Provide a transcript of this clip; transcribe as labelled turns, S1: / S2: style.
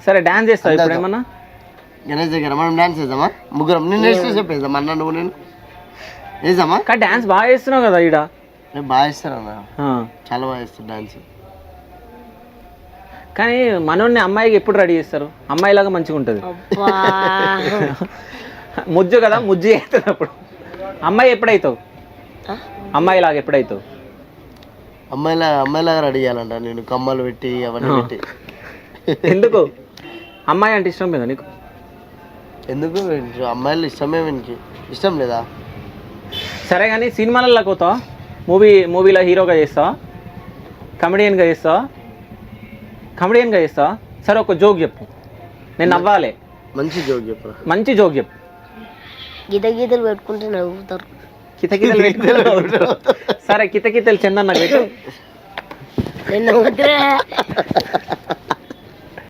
S1: సరే డాన్స్ చేస్తావు ఇప్పుడు ఏమన్నా?
S2: గణేష్ దగ్గర మనం డాన్స్ చేద్దామా? ముగ్గురం నేను నెక్స్ట్ చెప్పేద్దాం అన్న నువ్వు నేను వేద్దామా?
S1: కానీ డాన్స్ బాగా చేస్తున్నావు కదా ఈడ.
S2: నేను బాగా చేస్తాను అన్న, చాలా బాగా చేస్తాను డాన్స్.
S1: కానీ మనోడిని అమ్మాయికి ఎప్పుడు రెడీ చేస్తారు? అమ్మాయిలాగా మంచిగా ఉంటుంది. ముజ్జు కదా, ముజ్జు చేస్తున్నప్పుడు అమ్మాయి ఎప్పుడైతావు? అమ్మాయిలాగా ఎప్పుడైతావు?
S2: అమ్మాయిలాగా రెడీ చేయాలంట నేను, కమ్మలు పెట్టి అవన్నీ పెట్టి.
S1: ఎందుకు అమ్మాయి అంటే ఇష్టం లేదా నీకు?
S2: ఎందుకు అమ్మాయిలు ఇష్టమే, వీనికి ఇష్టం లేదా?
S1: సరే కానీ సినిమాలలోకి పోతావా? మూవీలో హీరోగా చేస్తావా? కమెడియన్గా చేస్తావా? కమెడియన్గా చేస్తావా? సరే ఒక జోక్ చెప్పు, నేను నవ్వాలి.
S2: మంచి జోక్ చెప్పు.
S1: మంచి జోక్ చెప్పు.
S3: గీతలు పెట్టుకుంటే నవ్వుతారు.
S1: కితకితలు సరే కితకితలు చందన్న పెట్టు.